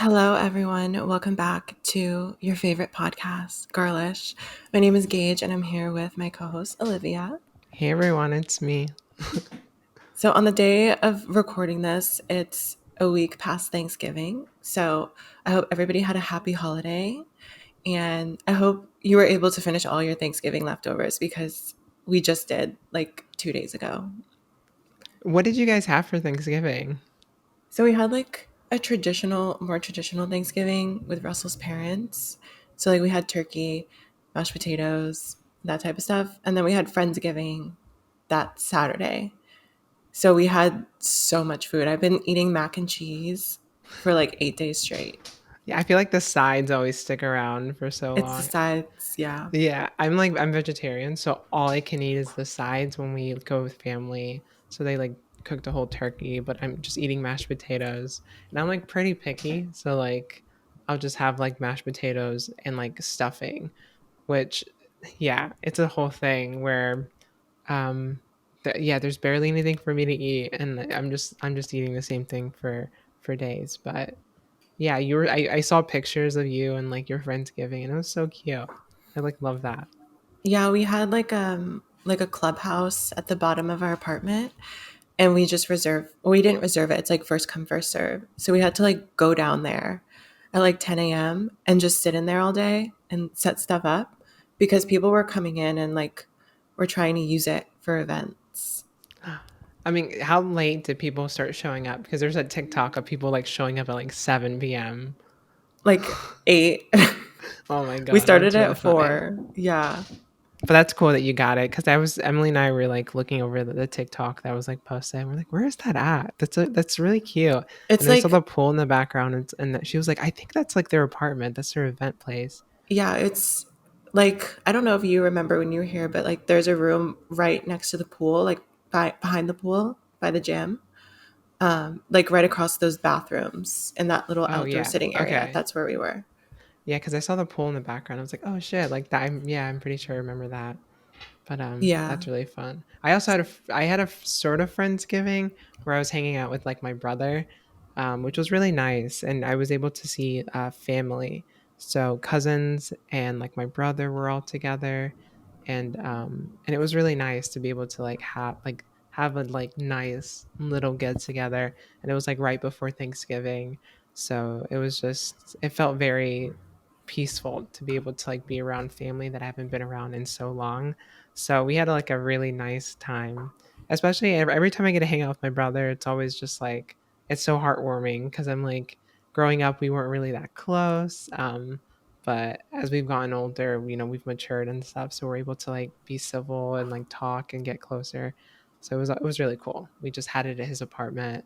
Hello, everyone. Welcome back to your favorite podcast, Girlish. My name is Gage, and I'm here with my co host, Olivia. Hey everyone, it's me. So, on the day of recording this, it's a week past Thanksgiving. So, I hope everybody had a happy holiday, and I hope you were able to finish all your Thanksgiving leftovers because we just did like 2 days ago. What did you guys have for Thanksgiving? So, we had like a more traditional Thanksgiving with Russell's parents. So, like, we had turkey, mashed potatoes, that type of stuff. And then we had Friendsgiving that Saturday. So, we had so much food. I've been eating mac and cheese for like 8 days straight. Yeah, I feel like the sides always stick around for so It's the long. sides. Yeah. Yeah, I'm vegetarian, so all I can eat is the sides when we go with family. So they like cook the whole turkey, but I'm just eating mashed potatoes. And I'm like pretty picky, so like I'll just have like mashed potatoes and like stuffing, which yeah, it's a whole thing where um yeah, there's barely anything for me to eat and I'm just eating the same thing for days. But yeah, I saw pictures of you and like your Friendsgiving and it was so cute. I like love that. Yeah, we had like a clubhouse at the bottom of our apartment, and we didn't reserve it. It's like first come first serve, so we had to like go down there at like 10 a.m. and just sit in there all day and set stuff up because people were coming in and like were trying to use it for events. I mean, how late did people start showing up? Because there's a TikTok of people like showing up at like 7 p.m. Like 8. Oh my We god, started that's really at funny. 4. Yeah. But that's cool that you got it because I was Emily and I were like looking over the TikTok that was like posted. And we're like, where is that at? That's really cute. It's And I saw like the pool in the background, and she was like, I think that's like their apartment. That's their event place. yeah, it's like I don't know if you remember when you were here, but like there's a room right next to the pool, like behind the pool by the gym. Like right across those bathrooms in that little Oh outdoor yeah, sitting area. okay. That's where we were. Yeah, because I saw the pool in the background. I was like, oh shit, like that. I'm pretty sure I remember that. But Yeah. that's really fun. I also had a sort of Friendsgiving where I was hanging out with like my brother, which was really nice, and I was able to see family, so cousins and like my brother were all together, and it was really nice to be able to have a like nice little get together, and it was like right before Thanksgiving, so it felt very peaceful to be able to like be around family that I haven't been around in so long. So we had like a really nice time. Especially every time I get to hang out with my brother, it's always just like it's so heartwarming because I'm like growing up we weren't really that close. But as we've gotten older, we've matured and stuff, so we're able to like be civil and like talk and get closer. So it was really cool. We just had it at his apartment,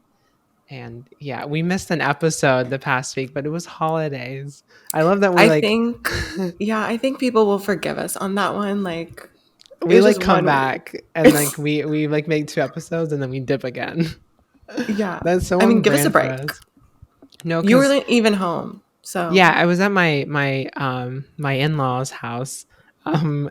and yeah, we missed an episode the past week, but it was holidays. I love that we I like think yeah, I think people will forgive us on that one. Like it we was like just come one week. back and like It's we like make 2 episodes and then we dip again. yeah. That's so I mean, on give us a brand for break. us. No, You because weren't even home. So yeah, I was at my in-laws house, and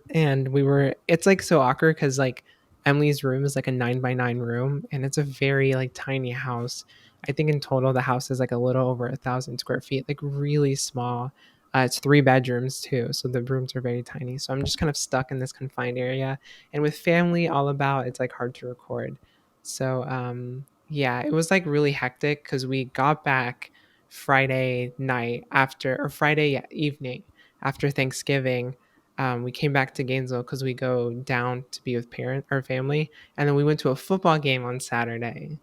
it's like so awkward because like Emily's room is like a 9 by 9 room, and it's a very like tiny house. I think in total the house is like a little over 1,000 square feet, like really small. It's 3 bedrooms too, so the rooms are very tiny. So I'm just kind of stuck in this confined area, and with family all about, it's like hard to record. So yeah, it was like really hectic because we got back Friday night after, or Friday evening after Thanksgiving. We came back to Gainesville because we go down to be with our family, and then we went to a football game on Saturday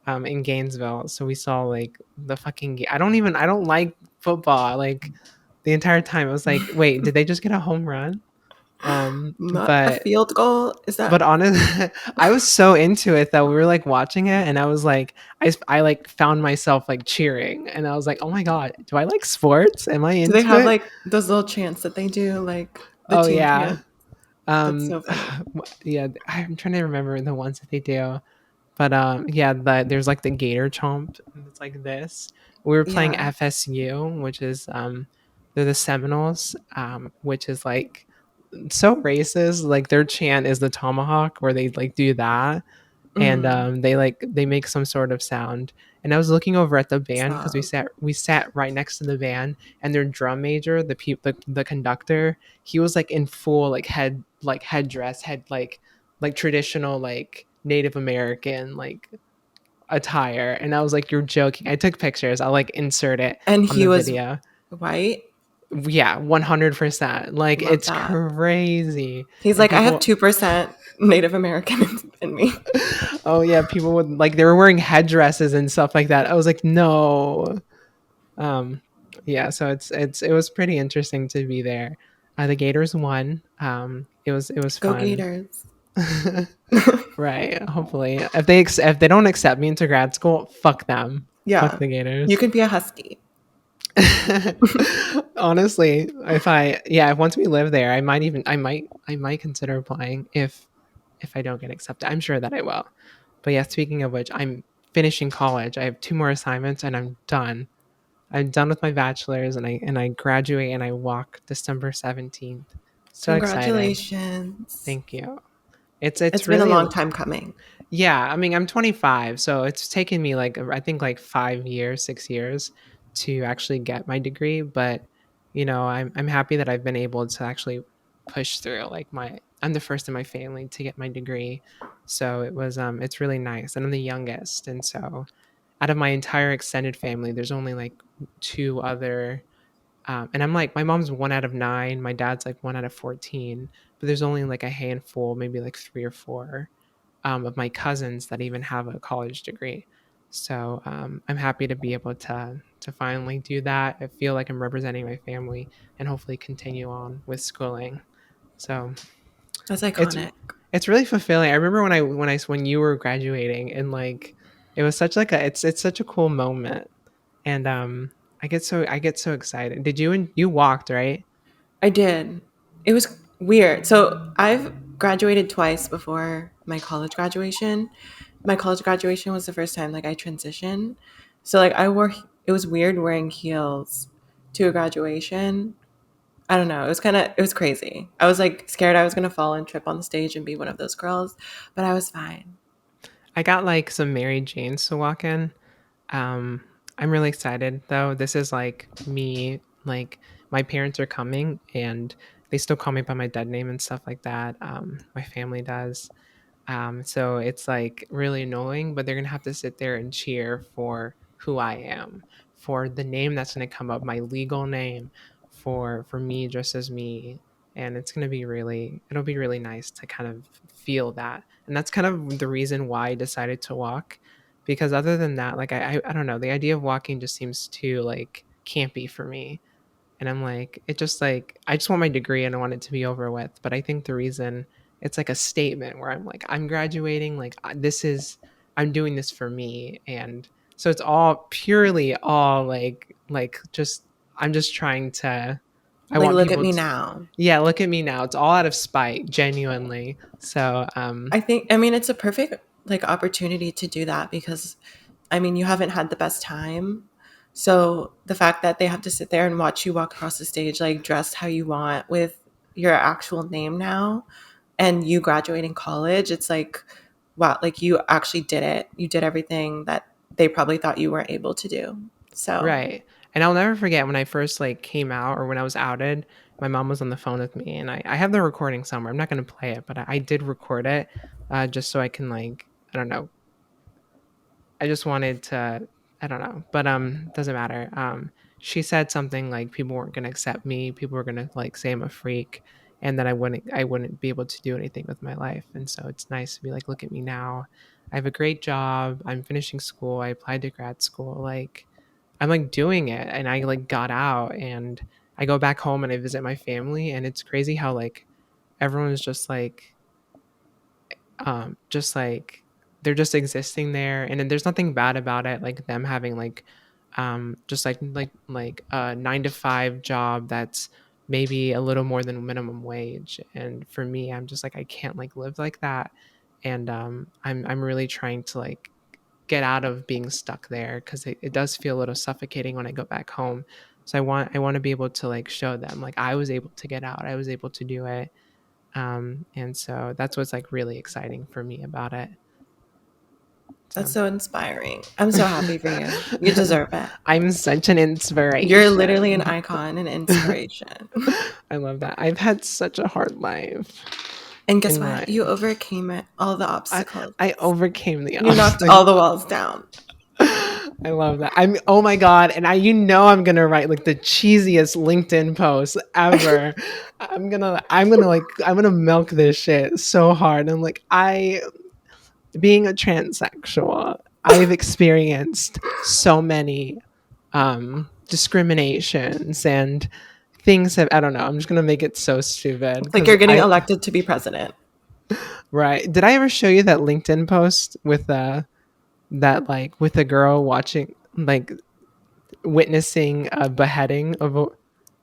in Gainesville. So we saw like the fucking. I don't like football. Like the entire time, I was like, wait, did they just get a home run? not a But field goal. Is that but honestly, I was so into it that we were like watching it, and I was like, I like found myself like cheering, and I was like, oh my god, do I like sports? Am I do they into have it? like those little chants that they do, like the Oh team yeah, chant? That's so funny. yeah. I'm trying to remember the ones that they do, but yeah, there's like the Gator Chomp, and it's like this. We were playing Yeah. FSU, which is they're the Seminoles, which is like so racist. Like their chant is the tomahawk, where they like do that, and Mm-hmm. they make some sort of sound. And I was looking over at the band because Stop. we sat right next to the band, and their drum major, the conductor, he was like in full like headdress, head like traditional like Native American like attire, and I was like, "You're joking." I took pictures. I'll like insert it And on he the was video. white. Yeah, 100%. Like Love it's that. crazy. He's And like, I have people 2% Native American in me. oh yeah, people would like they were wearing headdresses and stuff like that. I was like, "No." Um yeah, so it was pretty interesting to be there. The Gators won. It was Go fun. Gators. Right. Hopefully. If they don't accept me into grad school, fuck them. Fuck Yeah. the You Gators. could be a husky. Honestly, if once we live there, I might consider applying if I don't get accepted. I'm sure that I will. But yeah, speaking of which, I'm finishing college. I have two more assignments and I'm done. I'm done with my bachelor's, and I graduate and I walk December 17th. So excited. Congratulations. Thank you. It's It's been a really long time coming. yeah, I mean, I'm 25, so it's taken me like I think like 5 years, 6 years to actually get my degree. But I'm happy that I've been able to actually push through. Like I'm the first in my family to get my degree, so it's really nice. And I'm the youngest, and so out of my entire extended family, there's only like two other. And I'm like, my mom's 1 out of 9, my dad's like 1 out of 14, but there's only like a handful, maybe like 3 or 4 of my cousins that even have a college degree. So I'm happy to be able to finally do that. I feel like I'm representing my family and hopefully continue on with schooling. So That's it's iconic. it's really fulfilling. I remember when you were graduating, and like it was such like a it's such a cool moment. And I get so excited. Did you and you walked, right? I did. It was weird. So I've graduated twice before my college graduation. My college graduation was the first time like I transitioned. So like it was weird wearing heels to a graduation. I don't know. It was crazy. I was like scared I was going to fall and trip on the stage and be one of those girls, but I was fine. I got like some Mary Janes to walk in. Um, I'm really excited though. This is like me, like my parents are coming and they still call me by my dead name and stuff like that. My family does. So it's like really annoying, but they're gonna have to sit there and cheer for who I am, for the name that's gonna come up, my legal name, for me just as me. And it'll be really nice to kind of feel that. And that's kind of the reason why I decided to walk. Because other than that, like I don't know, the idea of walking just seems too like campy for me. And I'm like, it just like, I just want my degree and I want it to be over with. But I think the reason it's like a statement where I'm like, I'm graduating, like, I'm doing this for me. And so it's all purely all just, I'm just trying to, I Like want look at people me to, now. yeah, look at me now. It's all out of spite, genuinely. So, I mean it's a perfect like opportunity to do that because I mean you haven't had the best time. So the fact that they have to sit there and watch you walk across the stage like dressed how you want with your actual name now and you graduating college, it's like wow, like you actually did it. You did everything that they probably thought you weren't able to do. So right. And I'll never forget when I first like came out or when I was outed, my mom was on the phone with me and I have the recording somewhere. I'm not going to play it, but I did record it just so I can like, I don't know. I just wanted to, I don't know, but doesn't matter. She said something like people weren't going to accept me. People were going to like say I'm a freak and that I wouldn't be able to do anything with my life. And so it's nice to be like, look at me now. I have a great job. I'm finishing school. I applied to grad school. Like, I'm like doing it and I like got out and I go back home and I visit my family and it's crazy how like everyone's just like they're just existing there and then there's nothing bad about it like them having like just like a 9 to 5 job that's maybe a little more than minimum wage. And for me, I'm just like I can't like live like that. And I'm really trying to like get out of being stuck there because it does feel a little suffocating when I go back home. So I want to be able to like show them like I was able to get out, I was able to do it. And so that's what's like really exciting for me about it. That's So so inspiring. I'm so happy for you. You deserve it. I'm such an You're literally an inspiration. icon and inspiration. I love that. I've had such a hard life And guess in what? You life. overcame it, all the I obstacles. I overcame the You knocked obstacle. all the walls down. I love that. I'm oh my god, and I'm gonna write like the cheesiest LinkedIn post ever. I'm gonna milk this shit so hard. I'm like, I being a transsexual, I've experienced so many discriminations and things have I don't know. I'm just gonna make it so stupid It's like because you're getting I elected to be president. right. Did I ever show you that LinkedIn post with that like with a girl watching like witnessing a beheading of a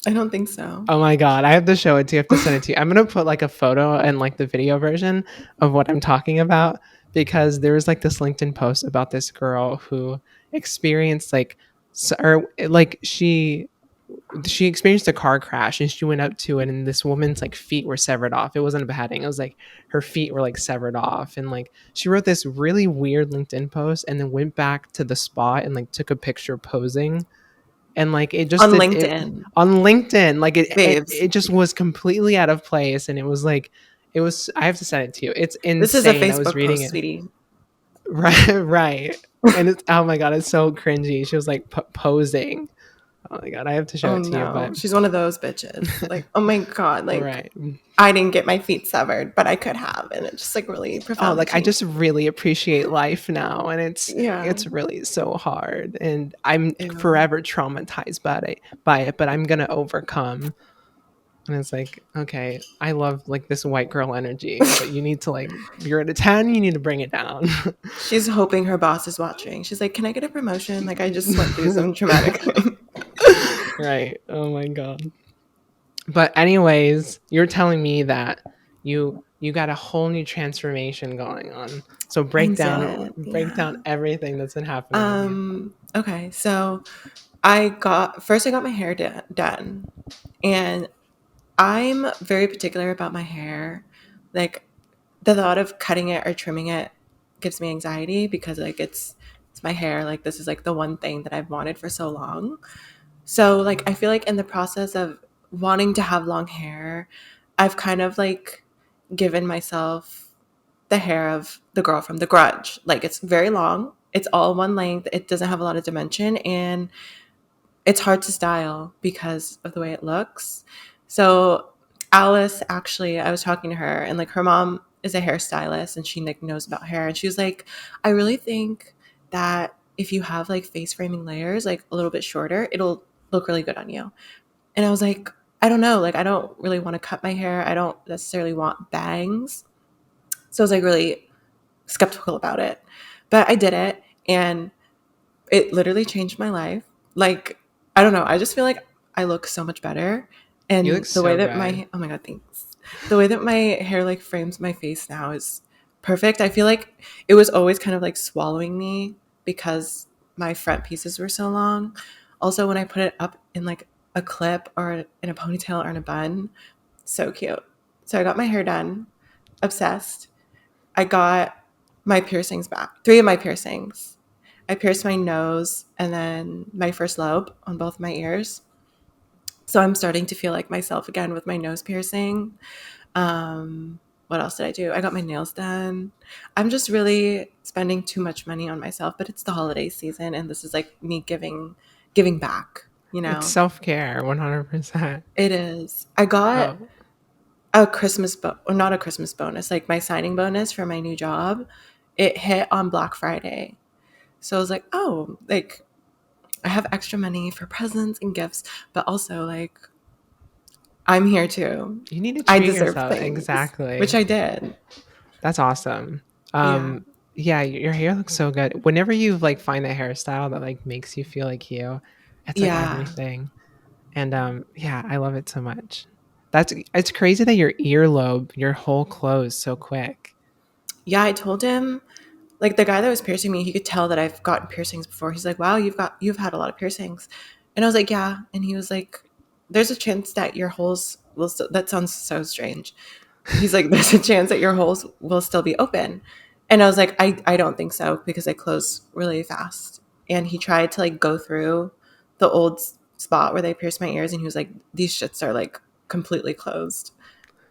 I don't think so. oh my god, I have to show it to you. I have to send it to you. I'm gonna put like a photo and like the video version of what I'm talking about because there was like this LinkedIn post about this girl who experienced like or like she experienced a car crash and she went up to it and this woman's like feet were severed off. It wasn't a beheading. It was like her feet were like severed off and like she wrote this really weird LinkedIn post and then went back to the spot and like took a picture posing and like it just On did it LinkedIn, on LinkedIn. Like babes, it just was completely out of place and it was like it was I have to send it to you. It's this is a insane. I was Facebook reading post, it. sweetie. Right, right. And it's oh my god, it's so cringy. She was like posing. Oh my god, I have to show Oh it to you, but no, she's one of those bitches. Like, oh my god, like right. I didn't get my feet severed, but I could have, and it just like really Oh, profoundly like I changed. just really appreciate life now and Yeah, it's really so hard and I'm ew. forever traumatized by it, but I'm going to overcome. And it's like, okay, I love like this white girl energy, but you need to like you're at a 10, you need to bring it down. She's hoping her boss is watching. She's like, "Can I get a promotion? Like, I just went through some traumatic thing." Right. Oh my god. But anyways, you're telling me that you got a whole new transformation going on. So I did, break yeah. down everything that's been happening with you. Okay, so I got my hair done, and I'm very particular about my hair. Like the thought of cutting it or trimming it gives me anxiety because like it's my hair. Like this is like the one thing that I've wanted for so long. So like I feel like in the process of wanting to have long hair, I've kind of like given myself the hair of the girl from The Grudge. Like it's very long. It's all one length. It doesn't have a lot of dimension and it's hard to style because of the way it looks. So Alice actually, I was talking to her and like her mom is a hairstylist and she like knows about hair and she was like, I really think that if you have like face framing layers like a little bit shorter, it'll look really good on you. And I was like, I don't know, like I don't really want to cut my hair. I don't necessarily want bangs. So I was like really skeptical about it. But I did it and it literally changed my life. Like, I don't know. I just feel like I look so much better. You look And the way so that good. my, oh my God, thanks. The way that my hair like frames my face now is perfect. I feel like it was always kind of like swallowing me because my front pieces were so long. Also, when I put it up in like a clip or in a ponytail or in a bun, so cute. So I got my hair done, obsessed. I got my piercings back, three of my piercings. I pierced my nose and then my first lobe on both my ears. So I'm starting to feel like myself again with my nose piercing. What else did I do? I got my nails done. I'm just really spending too much money on myself, but it's the holiday season and this is like me giving back, you It's know. self-care 100%. It is. I got Oh, a or not a Christmas bonus, like my signing bonus for my new job. It hit on Black Friday. So I was like, oh, like I have extra money for presents and gifts, but also like I'm here too. you need to I treat deserve yourself. things, which Exactly. I did. That's awesome. Yeah. Yeah, your hair looks so good. Whenever you like find a hairstyle that like makes you feel like you, it's like Yeah. everything. And yeah, I love it so much. That's it's crazy that your earlobe, your hole closed so quick. Yeah, I told him like the guy that was piercing me, he could tell that I've gotten piercings before. He's like, "Wow, you've had a lot of piercings." And I was like, "Yeah." And he was like, "There's a chance that your holes that sounds so strange." He's like, "There's a chance that your holes will still be open." And I was like, I don't think so because they close really fast. And he tried to like go through the old spot where they pierced my ears, and he was like, these shits are like completely closed.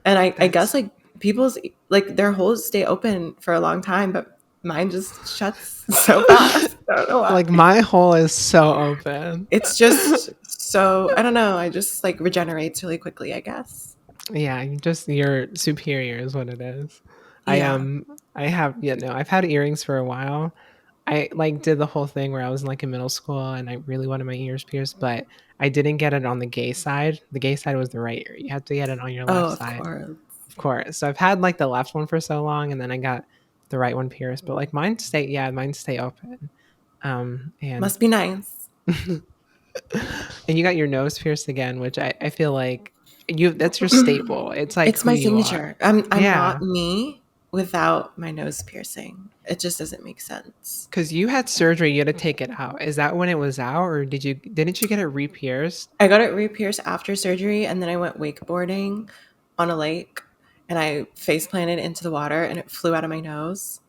And I guess That's like people's like their holes stay open for a long time, but mine just shuts so fast. I don't know why. like my hole is so open. It's just so I don't know. I just like regenerates really quickly, I guess. Yeah, you just you're superior is what it is. I Yeah. I have no, I've had earrings for a while. I like did the whole thing where I was like in middle school and I really wanted my ears pierced, but I didn't get it on the gay side. The gay side was the right ear. You have to get it on your Oh, left of side, course. of course. So I've had like the left one for so long, and then I got the right one pierced. But like mine stay open. And Must be nice. and you got your nose pierced again, which I feel like you that's your staple. It's like It's who my you are. signature. I'm not Yeah. me without my nose piercing. It just doesn't make sense. Cause you had surgery, you had to take it out. Is that when it was out, or didn't you get it re-pierced? I got it re-pierced after surgery, and then I went wakeboarding on a lake, and I face planted into the water, and it flew out of my nose,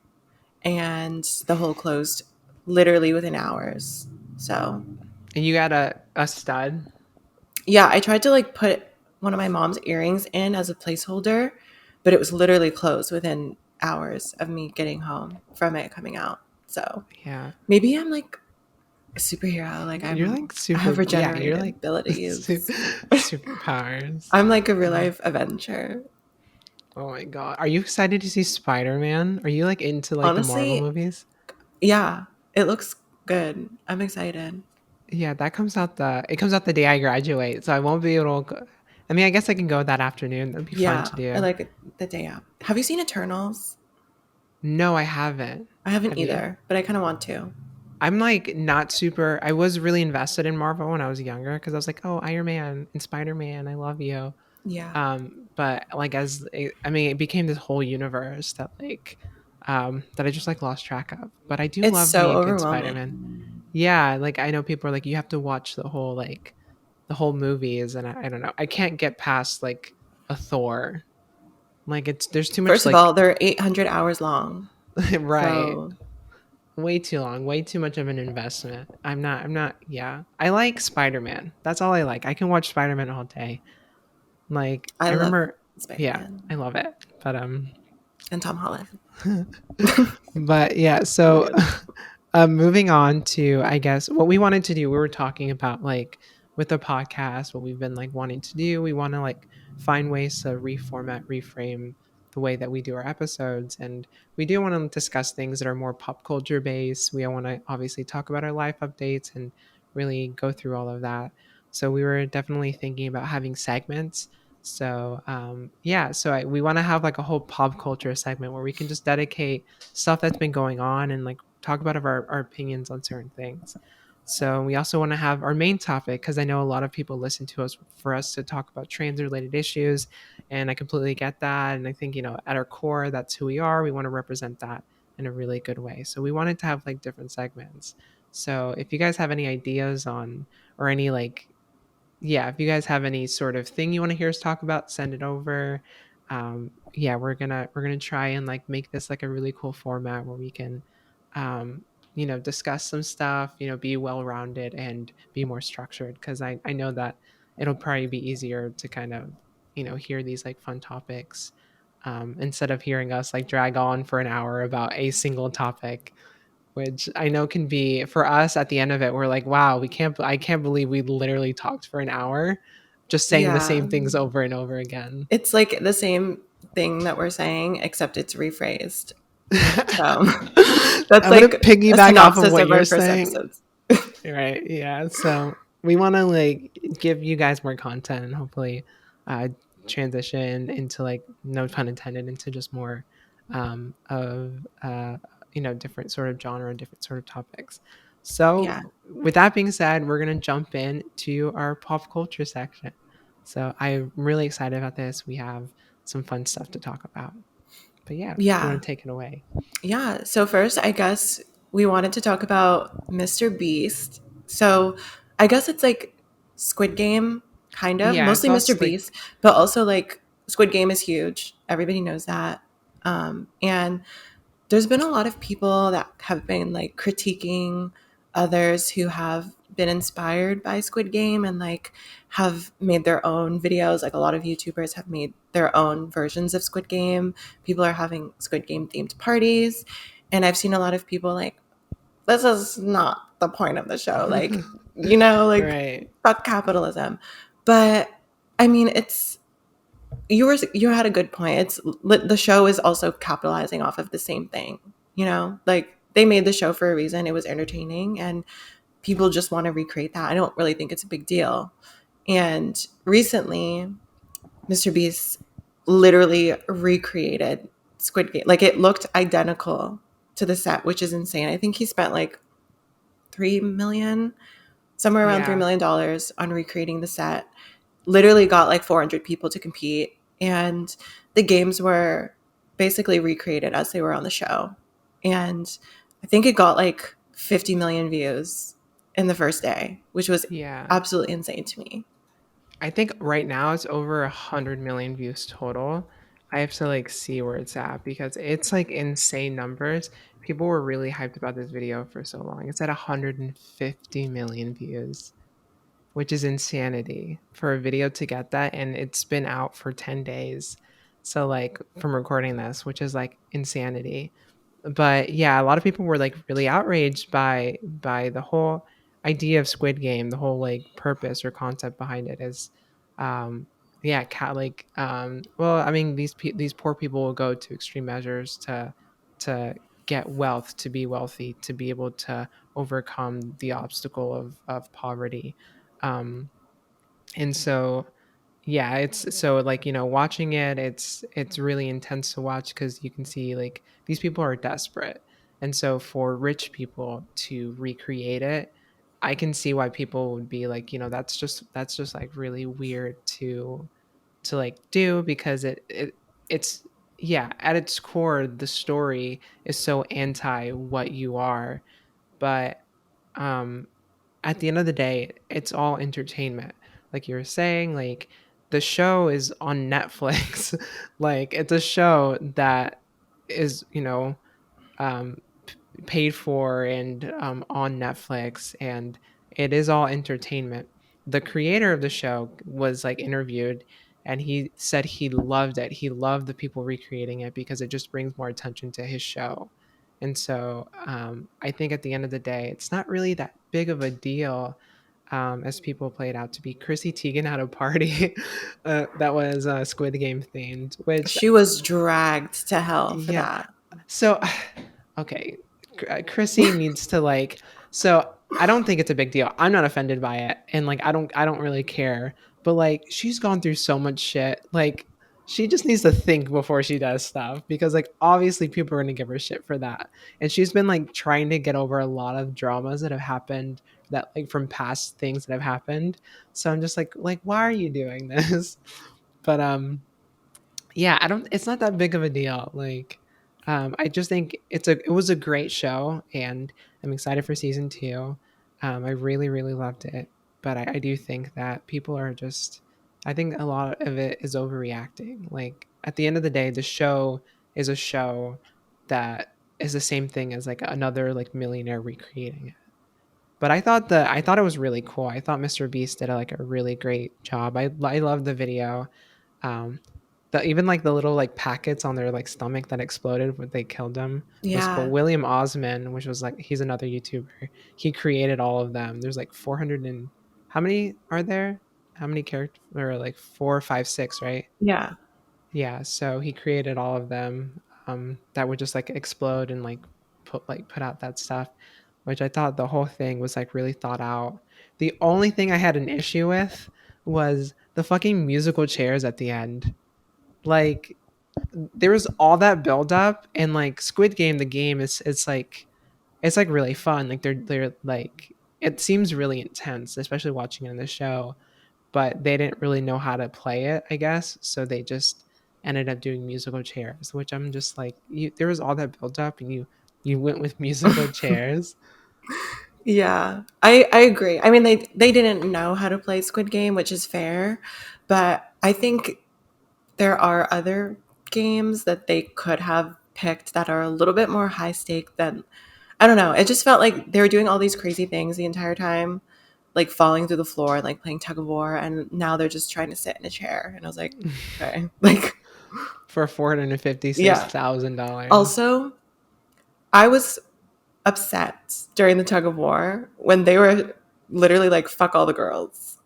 and the hole closed literally within hours. So And you got a stud? yeah, I tried to like put one of my mom's earrings in as a placeholder, but it was literally closed within hours of me getting home from it coming out. So Yeah. maybe I'm like a superhero. Like You're like I have super yeah, you're regenerated like abilities. superpowers. I'm like a real Uh, life Avenger. oh my god. Are you excited to see Spider-Man? Are you like into like the Marvel Honestly, movies? yeah, it looks good. I'm excited. Yeah, that comes out the day I graduate, so I won't be able to go. I mean, I guess I can go that afternoon. That'd be fun Yeah, to I do. like it the day out. Have you seen Eternals? No, I haven't. I haven't Have you? either, but I kind of want to. I'm like not super. I was really invested in Marvel when I was younger because I was like, oh, Iron Man and Spider Man, I love you. Yeah, But like I mean, it became this whole universe that like that I just like lost track of. But I do it's love me so a good Spider Man. overwhelming. Yeah, like I know people are like, you have to watch the whole movies, and I don't know. I can't get past like a Thor. Like it's there's too much First of like all, they're 800 hours long. right. So, Way too long, way too much of an investment. I'm not yeah. I like Spider-Man. That's all I like. I can watch Spider-Man all day. Like I I love remember yeah, I Spider-Man love it. But and Tom Holland. but yeah, Oh my so god. moving on to I guess what we wanted to do. We were talking about like with the podcast, what we've been like wanting to do. We want to like find ways to reformat, reframe the way that we do our episodes, and we do want to discuss things that are more pop culture based. We want to obviously talk about our life updates and really go through all of that. So we were definitely thinking about having segments. So yeah, so we want to have like a whole pop culture segment where we can just dedicate stuff that's been going on and like talk about our opinions on certain things. So we also want to have our main topic because I know a lot of people listen to us for us to talk about trans related issues, and I completely get that. And I think at our core, that's who we are. We want to represent that in a really good way. So we wanted to have like different segments. So if you guys have any ideas on or any like yeah, if you guys have any sort of thing you want to hear us talk about, send it over. Yeah, we're gonna try and like make this like a really cool format where we can, discuss some stuff. Be well rounded and be more structured. Because I know that it'll probably be easier to kind of hear these like fun topics instead of hearing us like drag on for an hour about a single topic, which I know can be for us at the end of it. We're like, wow, I can't believe we literally talked for an hour just saying the Yeah. same things over and over again. It's like the same thing that we're saying, except it's rephrased. So that's I'm gonna like a piggyback off of synopsis what of our you're first saying. episodes. Right. Yeah. So we want to like give you guys more content and hopefully uh, transition into like no pun intended into just more of different sort of genre and different sort of topics. So Yeah. with that being said, we're gonna jump in to our pop culture section. So I'm really excited about this. We have some fun stuff to talk about. But yeah, if you Yeah. want to take it away. Yeah. So first, I guess we wanted to talk about Mr. Beast. So I guess it's like Squid Game, kind of, Yeah, it's mostly Mr. also like Beast, but also like Squid Game is huge. Everybody knows that. And there's been a lot of people that have been like critiquing others who have been inspired by Squid Game and like have made their own videos. Like a lot of YouTubers have made their own versions of Squid Game. People are having Squid Game themed parties. And I've seen a lot of people like, this is not the point of the show. Like, like Right. fuck capitalism. But I mean, you had a good point. The show is also capitalizing off of the same thing. Like they made the show for a reason. It was entertaining, and people just want to recreate that. I don't really think it's a big deal. And recently, Mr. Beast literally recreated Squid Game. Like it looked identical to the set, which is insane. I think he spent like 3 million, somewhere around $3 Yeah. million on recreating the set. Literally got like 400 people to compete, and the games were basically recreated as they were on the show. And I think it got like 50 million views in the first day, which was Yeah. absolutely insane to me. I think right now it's over 100 million views total. I have to like see where it's at because it's like insane numbers. People were really hyped about this video for so long. It's at 150 million views, which is insanity for a video to get that. And it's been out for 10 days. So, like, from recording this, which is like insanity. But yeah, a lot of people were like really outraged by the whole idea of Squid Game. The whole like purpose or concept behind it is, um, yeah, well, I mean, these poor people will go to extreme measures to get wealth, to be wealthy, to be able to overcome the obstacle of poverty. Um, and so yeah, it's so like, watching it, it's really intense to watch because you can see like these people are desperate. And so for rich people to recreate it, I can see why people would be like, that's just like really weird to like do because it's yeah, at its core, the story is so anti what you are. But um at the end of the day, it's all entertainment. Like you were saying, like the show is on Netflix. Like it's a show that is, um, paid for and on Netflix, and it is all entertainment. The creator of the show was like interviewed, and he said he loved it. He loved the people recreating it because it just brings more attention to his show. And so I think at the end of the day, it's not really that big of a deal as people play it out to be. Chrissy Teigen had a party that was Squid Game themed, which She was dragged to hell for yeah. that. So, okay, Chrissy needs to like. So I don't think it's a big deal. I'm not offended by it, and like I don't really care. But like she's gone through so much shit. Like she just needs to think before she does stuff because like obviously people are gonna give her shit for that. And she's been like trying to get over a lot of dramas that have happened that like from past things that have happened. So I'm just like why are you doing this? But yeah, I don't it's not that big of a deal. Like I just think it was a great show and I'm excited for season 2. I really really loved it, but I do think that people are just I think a lot of it is overreacting. Like at the end of the day, the show is a show that is the same thing as like another like millionaire recreating it. But I thought it was really cool. I thought Mr. Beast did like a really great job. I love the video. Um, even like the little like packets on their like stomach that exploded when they killed them was cool. Yeah. William Osman, which was like he's another YouTuber, he created all of them. There's like 400 and how many are there? How many characters? There are like 4, 5, 6, right? Yeah. Yeah. So he created all of them that would just like explode and like put out that stuff, which I thought the whole thing was like really thought out. The only thing I had an issue with was the fucking musical chairs at the end. Like there was all that build up and like Squid Game the game is it's like really fun. Like they're like it seems really intense, especially watching it in the show, but they didn't really know how to play it, I guess. So they just ended up doing musical chairs, which I'm just like there was all that build up and you went with musical chairs. Yeah, I agree. I mean, they didn't know how to play Squid Game, which is fair, but I think there are other games that they could have picked that are a little bit more high stake than, I don't know. It just felt like they were doing all these crazy things the entire time, like falling through the floor and like playing tug of war, and now they're just trying to sit in a chair. And I was like, okay, like, For four hundred and fifty six yeah. thousand dollars. Also, I was upset during the tug of war when they were literally like, fuck all the girls.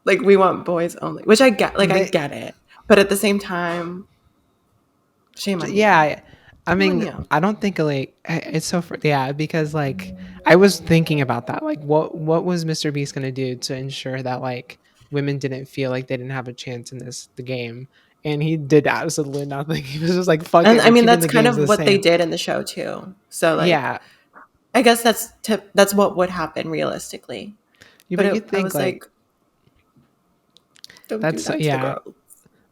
Like, we want boys only, which I get, like, I They get it. But at the same time, shame on you. yeah, I Shame on mean, you. I don't think like it's so yeah, because like I was thinking about that. Like what was Mr. Beast going to do to ensure that like women didn't feel like they didn't have a chance in the game? And he did absolutely nothing. He was just like, fuck And it, I we're mean, keeping that's the kind games of the what they same. did in the show too. So like, Yeah. I guess that's what would happen realistically. Yeah, But but you I think was like, like don't do that's that to the yeah. girls.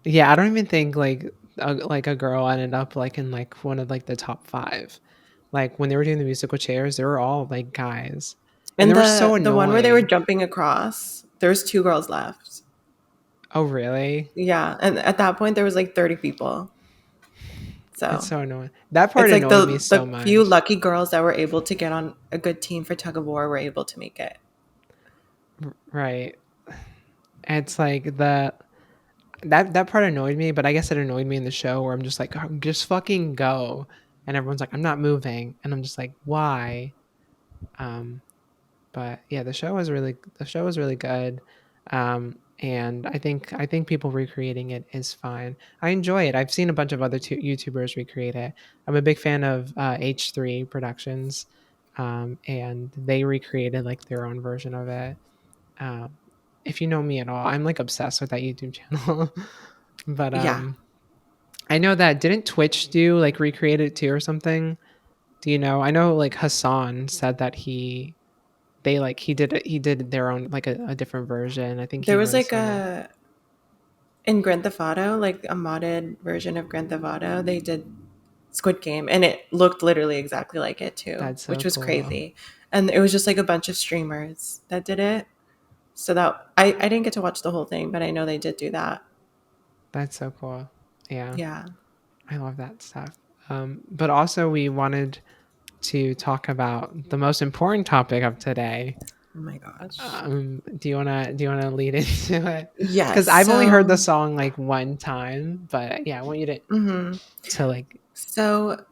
Yeah, I don't even think like a girl ended up like in like one of like the top 5. Like when they were doing the musical chairs, they were all like guys. And And they were so the one where they were annoying. jumping across, there's 2 girls left. Oh, really? Yeah, and at that point there was like 30 people. It's So so annoying. That part it's like annoyed me so the few much. lucky girls that were able to get on a good team for tug of war were able to make it. Right. It's like that part annoyed me, but I guess it annoyed me in the show where I'm just like, "Oh, just fucking go." And everyone's like, "I'm not moving." And I'm just like, "Why?" Um but yeah, the show was really good. And I think people recreating it is fine. I enjoy it. I've seen a bunch of other YouTubers recreate it. I'm a big fan of H3 Productions, and they recreated like their own version of it. Um, if you know me at all, I'm like obsessed with that YouTube channel. But Yeah. I know that didn't Twitch do like recreate it too or something? Do you know? I know like Hassan said that he did their own like a different version. I think There he was was like a in Grand Theft Auto, like a modded version of Grand Theft Auto, they did Squid Game, and it looked literally exactly like it too, that's so which was cool. crazy. And it was just like a bunch of streamers that did it. So that I didn't get to watch the whole thing, but I know they did do that. That's so cool. Yeah, Yeah. I love that stuff. But also we wanted to talk about the most important topic of today. Oh my gosh. Do you wanna lead into it? Yes. Because I've only heard the So, song like one time, but yeah, I want you mhm. to like So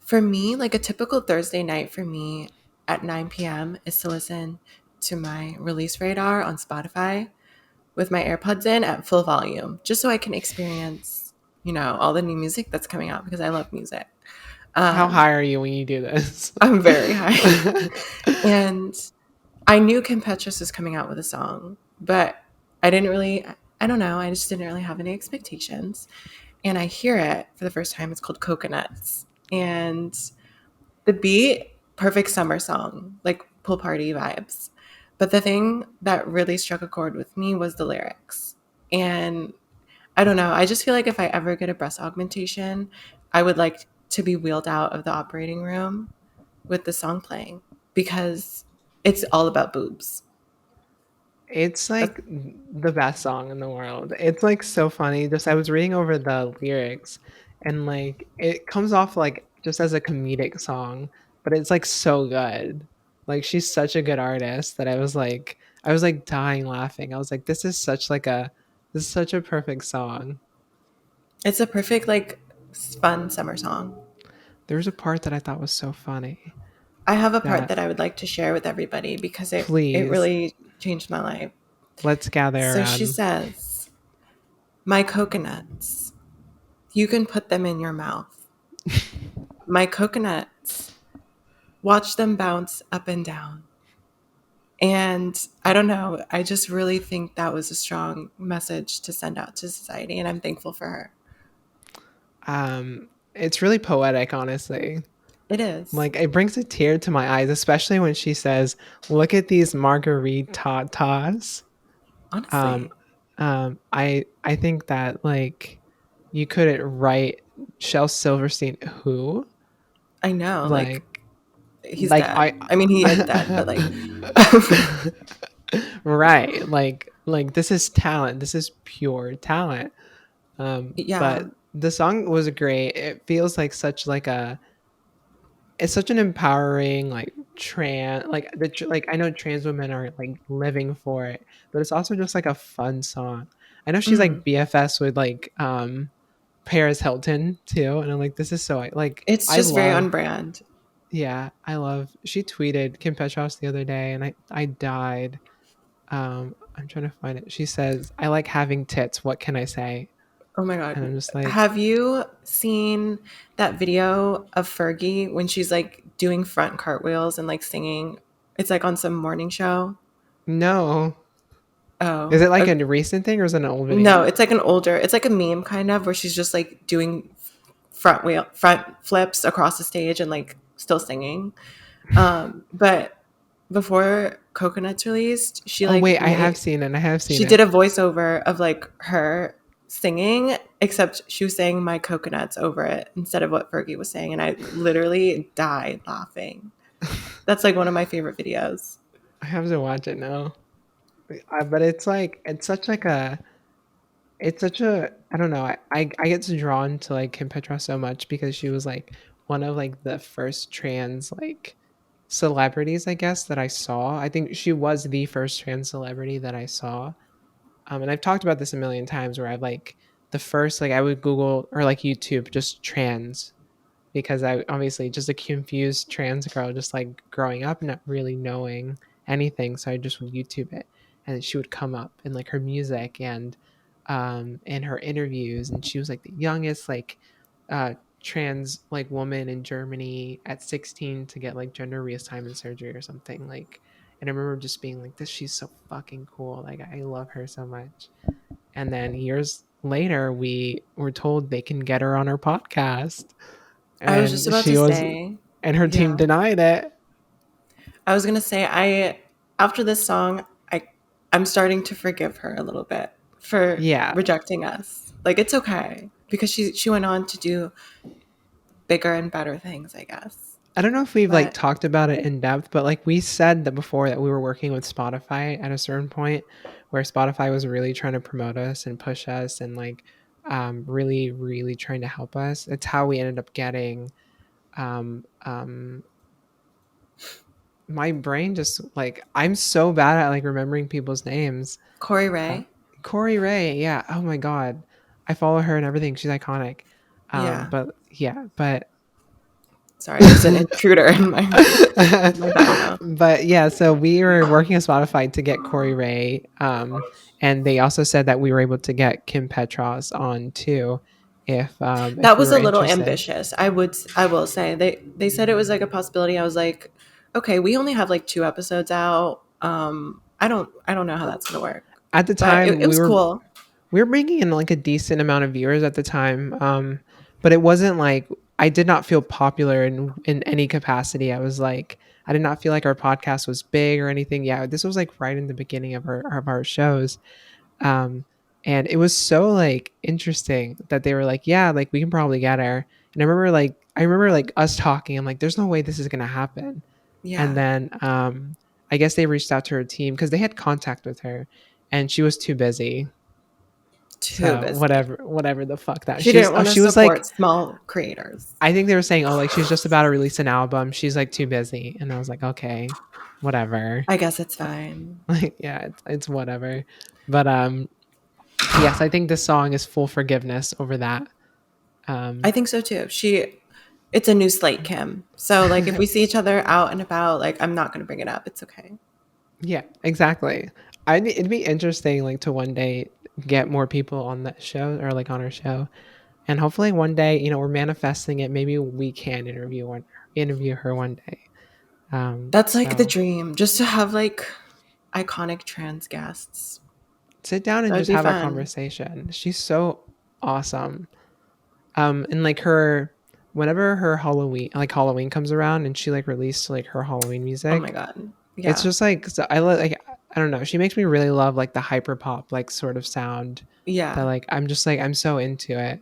for me, like a typical Thursday night for me at 9 p.m. is to listen to my release radar on Spotify with my AirPods in at full volume, just so I can experience, all the new music that's coming out because I love music. how Um, high are you when you do this? I'm very high. And I knew Kim Petras was coming out with a song, but I didn't really, I don't know, I just didn't really have any expectations. And I hear it for the first time. It's called Coconuts. And the beat, perfect summer song, like pool party vibes. But the thing that really struck a chord with me was the lyrics. And I don't know, I just feel like if I ever get a breast augmentation, I would like to be wheeled out of the operating room with the song playing because it's all about boobs. It's That- like the best song in the world. It's like so funny. Just I was reading over the lyrics and like it comes off like just as a comedic song, but it's like so good. Like she's such a good artist that I was like dying laughing. I was like this is such a perfect song. It's a perfect, like, fun summer song. There's a part that I thought was so funny I have a part that that I would like to share with everybody because it please really changed my life. let's gather So she around. says, my coconuts, you can put them in your mouth. My coconuts, watch them bounce up and down. And I don't know, I just really think that was a strong message to send out to society, and I'm thankful for her. It's really poetic, honestly. It is. Like it brings a tear to my eyes, especially when she says, "Look at these margaritas." Um, Honestly, I think that like you couldn't write Shel Silverstein who I know, like, like he's like dead. I mean, he is dead, but like, right like this is talent. This is pure talent. But yeah. The song was great. It feels like such like a it's such an empowering like like I know trans women are like living for it, but it's also just like a fun song. I know she's Mm. like BFS with like Paris Hilton too, and I'm like this is so like It's I just very love on brand. yeah, I love she tweeted Kim Petras the other day and I died. I'm trying to find it. She says, "I like having tits. What can I say?" Oh my And god. I'm just like, Have you seen that video of Fergie when she's like doing front cartwheels and like singing? It's like on some morning show. "No." Is Oh, it like a recent thing or is it an old no, video? it's like an older, it's like a meme kind of where she's just like doing front flips across the stage and like still singing. But before Coconuts released, Oh wait, I have seen it. I have seen she did it. a voiceover of like her singing, except she was saying my coconuts over it instead of what Fergie was saying. And I literally died laughing. That's like one of my favorite videos. I have to watch it now. But it's like it's such a I don't know. I get drawn to like Kim Petra so much because she was like one of like the first trans like celebrities I guess that I saw. I think she was the first trans celebrity that I saw. And I've talked about this a million times where I've like the first like I would Google or like YouTube just trans because I obviously just a confused trans girl, just like growing up, not really knowing anything. So I just would YouTube it, and she would come up and like her music and her interviews, and she was like the youngest like uh, trans like woman in Germany at 16 to get like gender reassignment surgery or something like. And I remember just being like, "This, she's so fucking cool. Like, I love her so much." And then years later, we were told they can get her on our podcast I was just and about she to was say, and her team yeah, denied it. I was gonna say after this song, I'm starting to forgive her a little bit for Yeah. rejecting us. Like it's okay because she went on to do bigger and better things, I guess. I don't know if we've like But talked about it in depth, but like we said that before that we were working with Spotify at a certain point where Spotify was really trying to promote us and push us and like really, really trying to help us. It's how we ended up getting um um my brain just like I'm so bad at like remembering people's names. Corey Uh, Ray, Corey Ray, yeah. Oh my god, I follow her and everything. She's iconic. yeah. But yeah, but Sorry, there's an intruder in my background. but yeah, so we were working on Spotify to get Corey Ray, and they also said that we were able to get Kim Petras on too, if That we was were a little interested. ambitious. I will say they said it was like a possibility. I was like, okay, we only have like 2 episodes out. I don't know how that's gonna work, At the but time, it was cool. we were bringing in like a decent amount of viewers at the time, but it wasn't like I did not feel popular in any capacity. I was like I did not feel like our podcast was big or anything. Yeah, this was like right in the beginning of our shows. Um, and it was so like interesting that they were like, yeah, like we can probably get her. And I remember like us talking. I'm like, there's no way this is gonna happen. And Yeah, then I guess they reached out to her team because they had contact with her, and she was too busy. too So busy. whatever the fuck that She didn't want to she was support like small creators. I think they were saying, oh, like she's just about to release an album. She's like too busy, and I was like, okay, whatever. I guess it's fine. Like yeah, it's whatever. But yes, I think this song is full forgiveness over that. I Um, think so too. It's a new slate, Kim. So like if we see each other out and about, like I'm not gonna bring it up. It's okay. yeah, exactly. It'd be interesting, like, to one day get more people on that show or like on our show, and hopefully one day, you know, we're manifesting it. Maybe we can interview her one day. That's like the So dream, just to have like iconic trans guests. sit down and That would just be have a fun. conversation. She's so awesome. And like whenever her Halloween comes around and she like released like her Halloween Oh my music, god. it's Yeah. just like so I don't know. She makes me really love like the hyper pop like sort of sound that Yeah. like I'm so into it.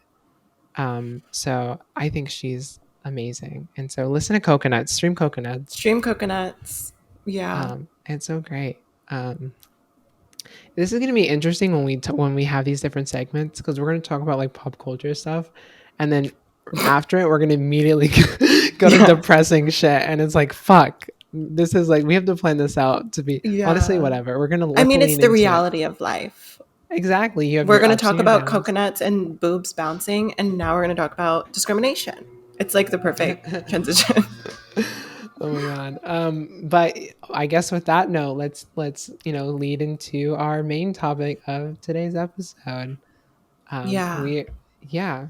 So I think she's amazing. And so listen to Coconuts, stream Coconuts. Stream coconuts. Yeah. It's so great. Um, This is going to be interesting when when we have these different segments, because we're going to talk about like pop culture stuff, and then after it we're going to immediately go to Yeah. depressing shit, and it's like fuck. This is like we have to plan this out to be honestly Yeah. whatever. We're going to I let's mean, it's lean the into it. reality of life. Exactly. You have We're your going to ups talk and your about downs. coconuts and boobs bouncing, and now we're going to talk about discrimination. It's like the perfect transition. Oh my god. But I guess with that note, let's lead into our main topic of today's episode. Yeah. We Yeah.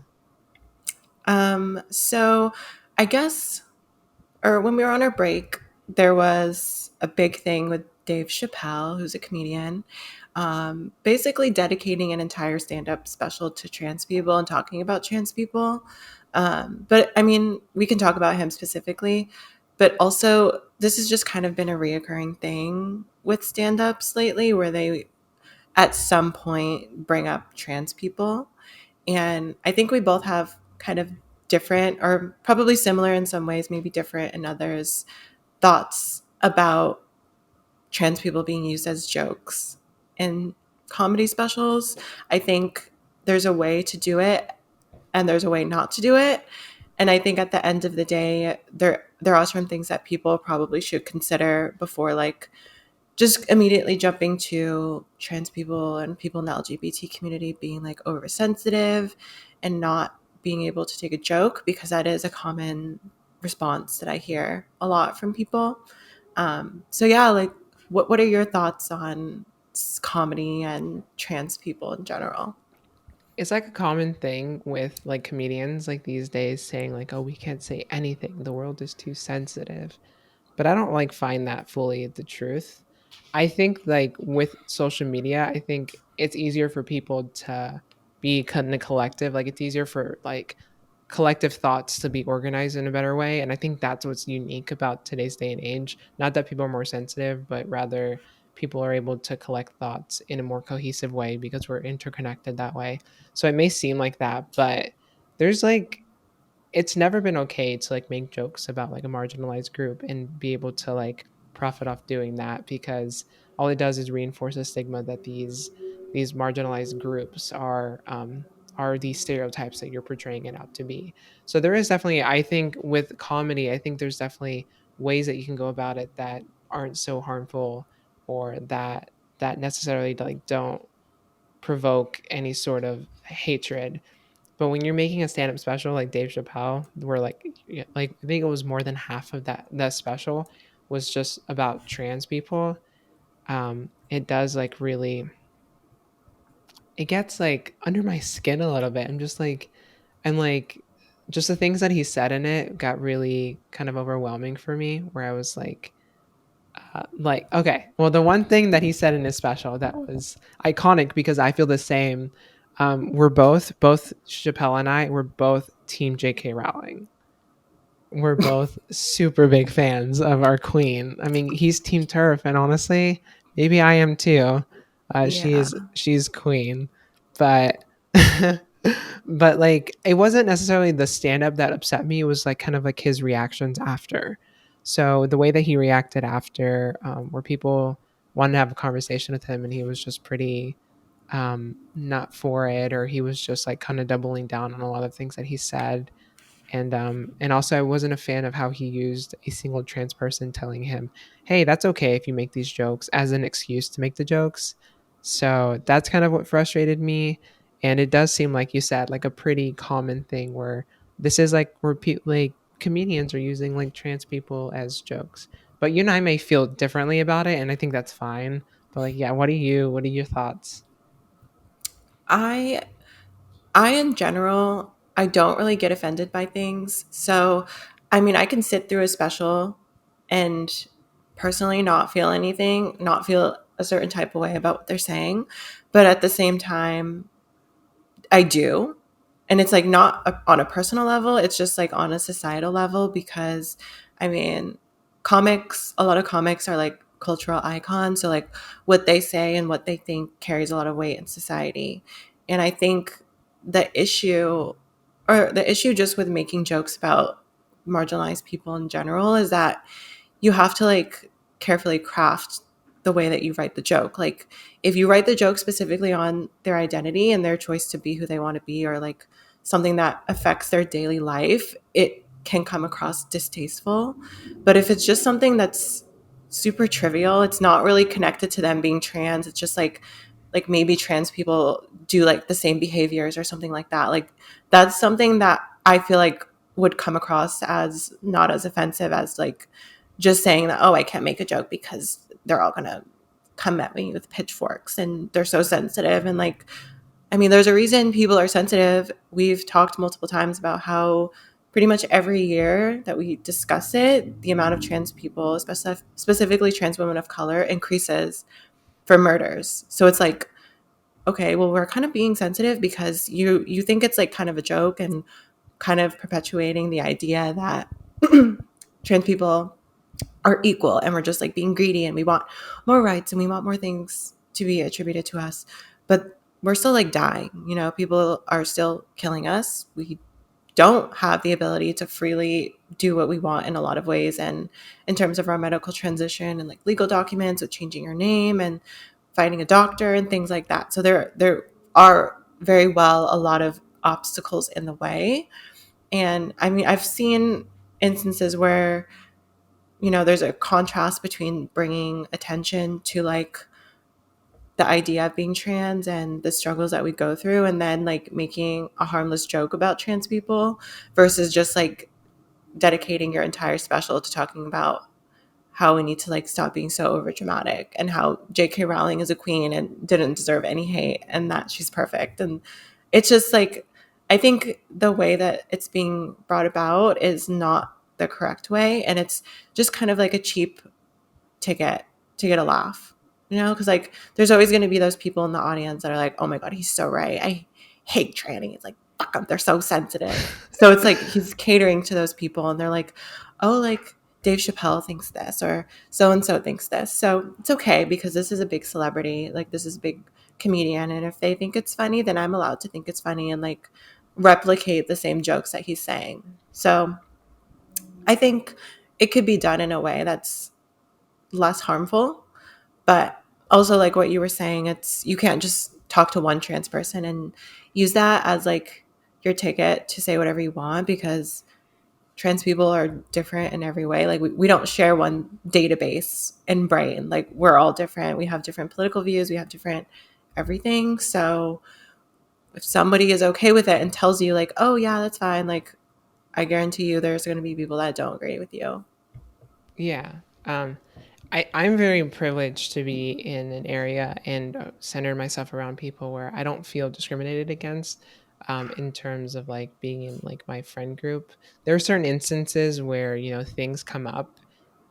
So I guess, or when we were on our break, there was a big thing with Dave Chapelle, who's a comedian, basically dedicating an entire stand up special to trans people and talking about trans people. But I mean, we can talk about him specifically, but also this has just kind of been a reoccurring thing with stand ups lately where they at some point bring up trans people. And I think we both have kind of different or probably similar in some ways, maybe different in others, thoughts about trans people being used as jokes in comedy specials. I think there's a way to do it and there's a way not to do it. And I think at the end of the day, there are some things that people probably should consider before like just immediately jumping to trans people and people in the LGBT community being like oversensitive and not being able to take a joke, because that is a common response that I hear a lot from people. So yeah, like what are your thoughts on comedy and trans people in general? It's like a common thing with like comedians like these days saying like, "Oh, we can't say anything. The world is too sensitive." But I don't like find that fully the truth. I think like with social media, I think it's easier for people to be kind of collective. Like it's easier for like collective thoughts to be organized in a better way. And I think that's what's unique about today's day and age. Not that people are more sensitive, but rather people are able to collect thoughts in a more cohesive way because we're interconnected that way. So it may seem like that, but there's like it's never been okay to like make jokes about like a marginalized group and be able to like profit off doing that, because all it does is reinforce a stigma that these marginalized groups are these stereotypes that you're portraying it out to be. So there is definitely, I think with comedy, I think there's definitely ways that you can go about it that aren't so harmful, or that necessarily like don't provoke any sort of hatred. But when you're making a stand-up special like Dave Chapelle, where like like I think it was more than half of that special was just about trans people, it does like really it gets like under my skin a little bit. I'm just like and like just the things that he said in it got really kind of overwhelming for me, where I was like, okay, well, the one thing that he said in his special that was iconic because I feel the same. We're both Chappelle and I, we're both Team J.K. Rowling. We're both super big fans of our queen. I mean, he's Team Turf, and honestly, maybe I am too. Yeah. She's queen, but but like it wasn't necessarily the stand up that upset me. It was like kind of like his reactions after. So the way that he reacted after, where people wanted to have a conversation with him, and he was just pretty not for it, or he was just like kind of doubling down on a lot of things that he said. And also I wasn't a fan of how he used a single trans person telling him, hey, that's okay if you make these jokes, as an excuse to make the jokes. So that's kind of what frustrated me. And it does seem like you said like a pretty common thing where this is like where like comedians are using like trans people as jokes. But you and I may feel differently about it, and I think that's fine. But like, yeah, what are your thoughts? I I in general, I don't really get offended by things. So, I mean, I can sit through a special and personally not feel anything, not feel a certain type of way about what they're saying, but at the same time, I do. And it's like not on a personal level, it's just like on a societal level because I mean, comics, a lot of comics are like cultural icons. So, like, what they say and what they think carries a lot of weight in society. And I think the issue, or the issue just with making jokes about marginalized people in general, is that you have to like carefully craft the way that you write the joke. Like if you write the joke specifically on their identity and their choice to be who they want to be, or like something that affects their daily life, it can come across distasteful. But if it's just something that's super trivial, it's not really connected to them being trans, it's just like maybe trans people do like the same behaviors or something like that. Like that's something that I feel like would come across as not as offensive as like just saying that, oh, I can't make a joke because they're all gonna come at me with pitchforks and they're so sensitive. And like, I mean, there's a reason people are sensitive. We've talked multiple times about how pretty much every year that we discuss it, the amount of trans people, especially specifically trans women of color, increases for murders. So it's like, okay, well, we're kind of being sensitive because you think it's like kind of a joke and kind of perpetuating the idea that trans people are equal and we're just like being greedy and we want more rights and we want more things to be attributed to us. But we're still like dying, you know, people are still killing us. We don't have the ability to freely do what we want in a lot of ways, and in terms of our medical transition and like legal documents with changing your name and finding a doctor and things like that. So there are very well a lot of obstacles in the way. And I mean, I've seen instances where, you know, there's a contrast between bringing attention to like the idea of being trans and the struggles that we go through, and then like making a harmless joke about trans people versus just like dedicating your entire special to talking about how we need to like stop being so over dramatic and how J.K. Rowling is a queen and didn't deserve any hate and that she's perfect. And it's just like, I think the way that it's being brought about is not the correct way. And it's just kind of like a cheap ticket to get a laugh, you know? Because like there's always going to be those people in the audience that are like, oh my God, he's so right. I hate trannies. Like, fuck them. They're so sensitive. So it's like he's catering to those people and they're like, oh, like Dave Chapelle thinks this or so and so thinks this. So it's okay because this is a big celebrity. Like this is a big comedian. And if they think it's funny, then I'm allowed to think it's funny and like replicate the same jokes that he's saying. So I think it could be done in a way that's less harmful, but also like what you were saying, it's you can't just talk to one trans person and use that as like your ticket to say whatever you want, because trans people are different in every way. Like we don't share one database and brain. Like we're all different, we have different political views, we have different everything. So if somebody is okay with it and tells you like, oh yeah, that's fine, like I guarantee you there's going to be people that don't agree with you. Yeah. I'm very privileged to be in an area and center myself around people where I don't feel discriminated against, in terms of like being in like my friend group. There are certain instances where, you know, things come up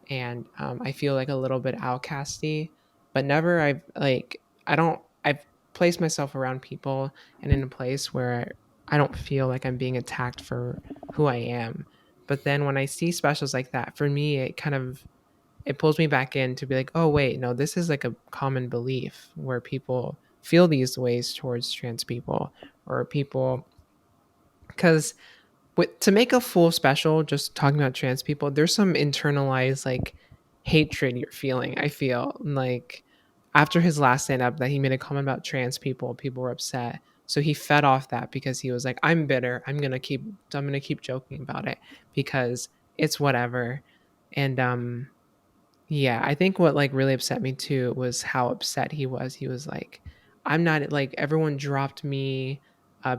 and I feel like a little bit outcasty, but never I've like, I've placed myself around people and in a place where I don't feel like I'm being attacked for who I am. But then when I see specials like that, for me, it pulls me back in to be like, oh wait, no, this is like a common belief where people feel these ways towards trans people or people, because with to make a full special just talking about trans people, there's some internalized like hatred you're feeling. I feel like after his last stand up that he made a comment about trans people, people were upset. So he fed off that because he was like, I'm bitter. I'm gonna keep joking about it because it's whatever. And yeah, I think what like really upset me too was how upset he was. He was like, I'm not like everyone dropped me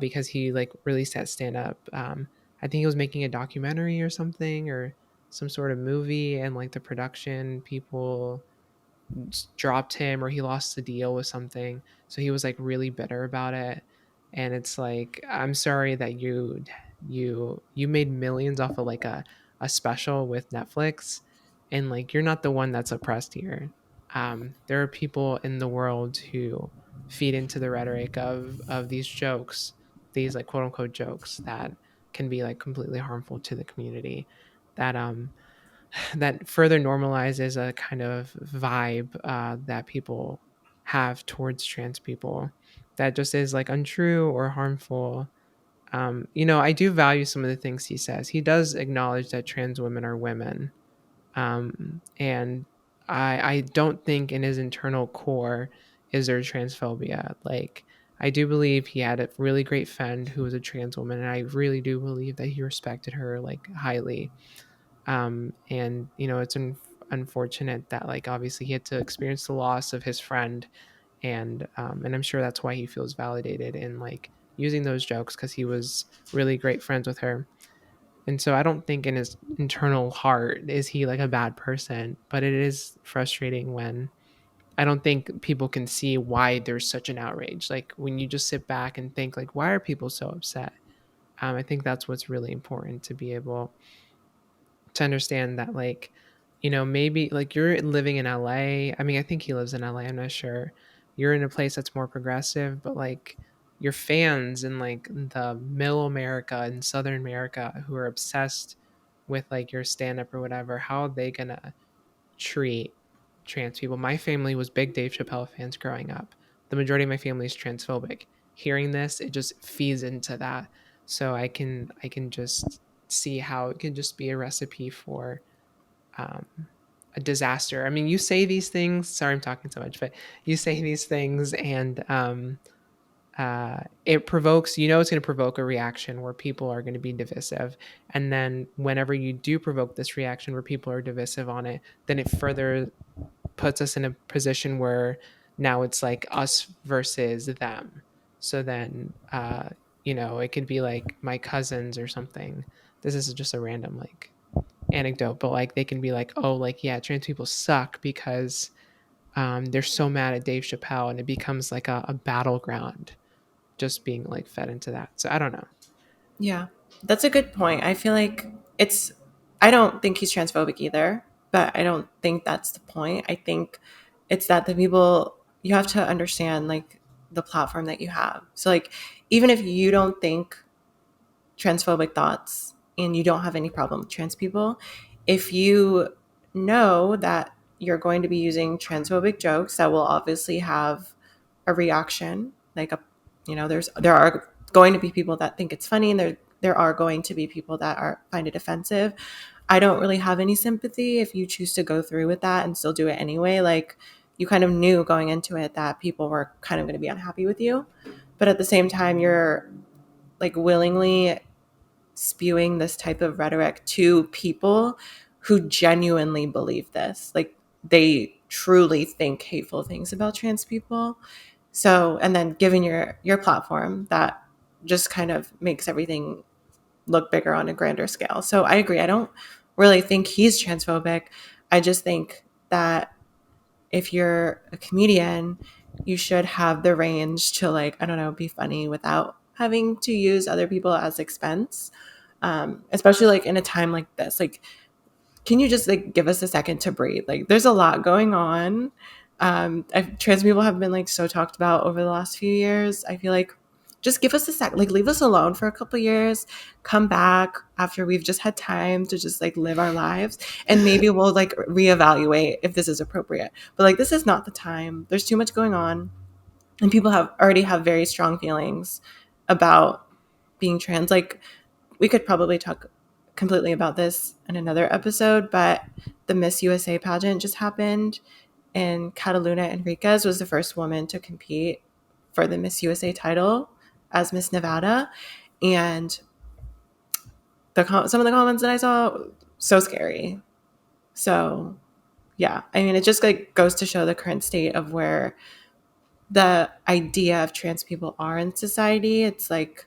because he like released that stand up. I think he was making a documentary or something or some sort of movie, and like the production people dropped him or he lost the deal with something. So he was like really bitter about it. And it's like, I'm sorry that you made millions off of like a special with Netflix, and like you're not the one that's oppressed here. There are people in the world who feed into the rhetoric of these jokes, these like quote unquote jokes that can be like completely harmful to the community. That that further normalizes a kind of vibe that people have towards trans people that just is like untrue or harmful. You know, I do value some of the things he says. He does acknowledge that trans women are women, and I don't think in his internal core is there transphobia. Like, I do believe he had a really great friend who was a trans woman, and I really do believe that he respected her like highly. And it's unfortunate that like obviously he had to experience the loss of his friend, and I'm sure that's why he feels validated in like using those jokes because he was really great friends with her. And so I don't think in his internal heart is he like a bad person, but it is frustrating when I don't think people can see why there's such an outrage. Like when you just sit back and think like, why are people so upset? I think that's what's really important to be able to understand that like, maybe like you're living in LA. I mean, I think he lives in LA, I'm not sure. You're in a place that's more progressive, but like your fans in like the middle America and Southern America who are obsessed with like your stand up or whatever, how are they gonna treat trans people? My family was big Dave Chapelle fans growing up. The majority of my family is transphobic. Hearing this, it just feeds into that. So I can just see how it can just be a recipe for um, a disaster. I mean, you say these things. Sorry, I'm talking so much, but you say these things, and it provokes. It's going to provoke a reaction where people are going to be divisive, and then whenever you do provoke this reaction where people are divisive on it, then it further puts us in a position where now it's like us versus them. So then, it could be like my cousins or something. This is just a random like anecdote, but like they can be like, oh, like, yeah, trans people suck because they're so mad at Dave Chappelle, and it becomes like a battleground just being like fed into that. So I don't know. Yeah, that's a good point. I feel like it's, I don't think he's transphobic either, but I don't think that's the point. I think it's that the people, you have to understand like the platform that you have. So, like, even if you don't think transphobic thoughts and you don't have any problem with trans people, if you know that you're going to be using transphobic jokes that will obviously have a reaction, like a, there are going to be people that think it's funny, and there are going to be people that are find it offensive. I don't really have any sympathy if you choose to go through with that and still do it anyway. Like, you kind of knew going into it that people were kind of going to be unhappy with you, but at the same time you're like willingly spewing this type of rhetoric to people who genuinely believe this. Like, they truly think hateful things about trans people. So, and then giving your platform that just kind of makes everything look bigger on a grander scale. So I agree. I don't really think he's transphobic. I just think that if you're a comedian, you should have the range to, like, I don't know, be funny without having to use other people as expense. Especially like in a time like this. Like, can you just like give us a second to breathe? Like, there's a lot going on. Trans people have been like so talked about over the last few years. I feel like just give us a sec, like leave us alone for a couple years, come back after we've just had time to just like live our lives, and maybe we'll like reevaluate if this is appropriate. But like, this is not the time. There's too much going on, and people have already have very strong feelings about being trans. Like, we could probably talk completely about this in another episode, but the Miss USA pageant just happened, and Catalina Enriquez was the first woman to compete for the Miss USA title as Miss Nevada. And some of the comments that I saw, so scary. So yeah, I mean, it just like goes to show the current state of where the idea of trans people are in society. It's like,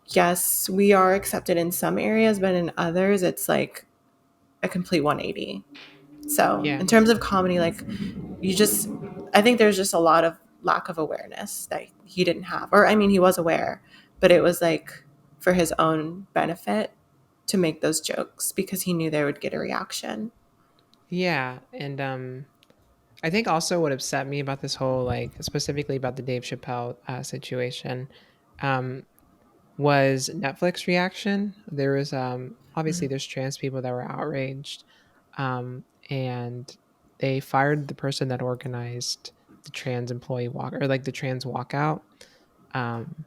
yes, we are accepted in some areas, but in others, it's like a complete 180. So, Yeah. in terms of comedy, like, you just, I think there's just a lot of lack of awareness that he didn't have. Or, I mean, he was aware, but it was like for his own benefit to make those jokes because he knew they would get a reaction. Yeah. And I think also what upset me about this whole, like, specifically about the Dave Chappelle situation, um, was Netflix reaction. There was obviously Mm. there's trans people that were outraged, and they fired the person that organized the trans employee walk, or like the trans walkout. Um,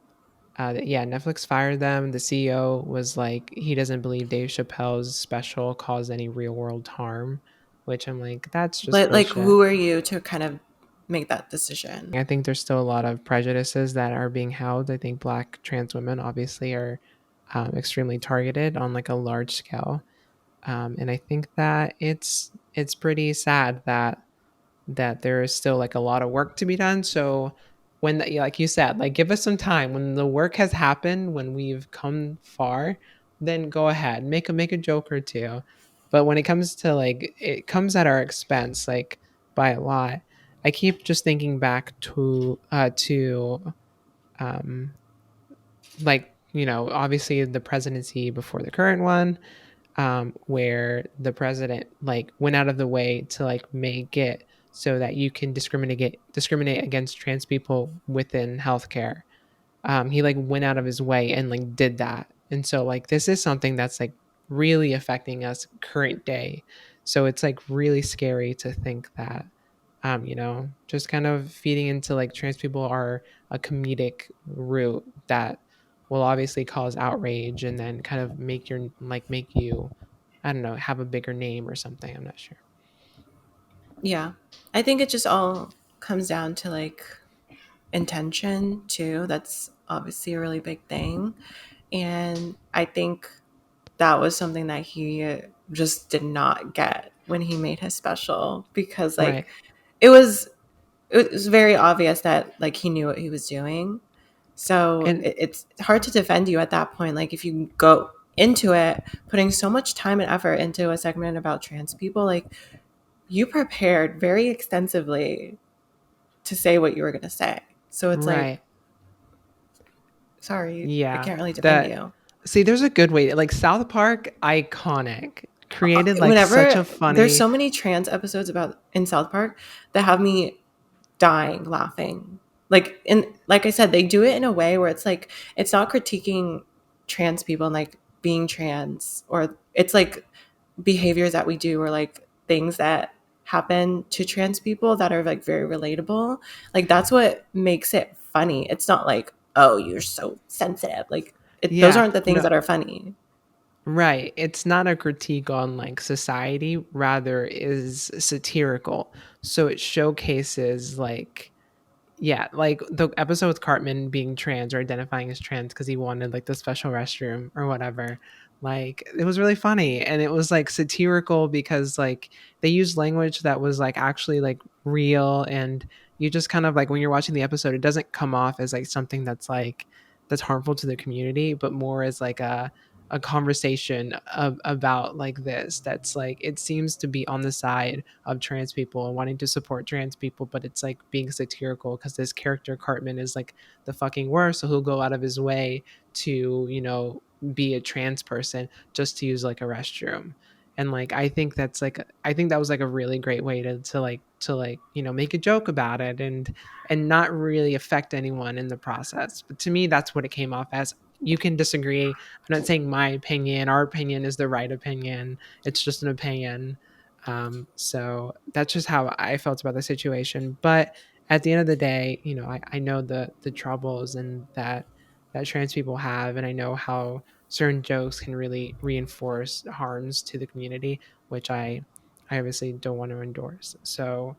yeah, Netflix fired them. The CEO was like, he doesn't believe Dave Chappelle's special caused any real world harm. which I'm like, that's just But like, bullshit. who are you to kind of make that decision? I think there's still a lot of prejudices that are being held. I think Black trans women obviously are extremely targeted on like a large scale, and I think that it's pretty sad that there is still like a lot of work to be done. So when the, like you said, like give us some time. When the work has happened, when we've come far, then go ahead, make a joke or two. But when it comes to like it comes at our expense, like by a lot. I keep just thinking back to um like obviously the presidency before the current one, where the president like went out of the way to like make it so that you can discriminate against trans people within healthcare. He like went out of his way and like did that, and so like this is something that's like really affecting us current day. So it's like really scary to think that just kind of feeding into like trans people are a comedic route that will obviously cause outrage and then kind of make you, I don't know, have a bigger name or something. I'm not sure. Yeah. I think it just all comes down to like intention too. That's obviously a really big thing. And I think that was something that he just did not get when he made his special, because like Right. it was it was very obvious that like he knew what he was doing. So And it's hard to defend you at that point. Like if you go into it putting so much time and effort into a segment about trans people, like you prepared very extensively to say what you were going to say. So it's like, right. sorry, I Yeah. can't really defend That you. See, there's a good way. Like South Park, iconic. Created like such a Whenever there's funny. so many trans episodes about in South Park that have me dying laughing. Like I said, they do it in a way where it's like it's not critiquing trans people and like being trans, or it's like behaviors that we do or like things that happen to trans people that are like very relatable. Like that's what makes it funny. It's not like, oh, you're so sensitive. Like those Yeah, aren't the things no, that are funny. right. It's not a critique on like society, rather is satirical. So it showcases like, yeah, like the episode with Cartman being trans or identifying as trans because he wanted like the special restroom or whatever. Like it was really funny and it was like satirical because like they used language that was like actually like real, and you just kind of like when you're watching the episode, it doesn't come off as like something that's harmful to the community, but more as like a conversation about like this that's like it seems to be on the side of trans people and wanting to support trans people, but it's like being satirical because this character Cartman is like the fucking worst, so he'll go out of his way to be a trans person just to use like a restroom. And like I think that was like a really great way to make a joke about it and not really affect anyone in the process. But to me, that's what it came off as. You can disagree. I'm not saying my opinion, our opinion is the right opinion. It's just an opinion. So that's just how I felt about the situation. But at the end of the day, I know the troubles and that trans people have, and I know how certain jokes can really reinforce harms to the community, which I obviously don't want to endorse. So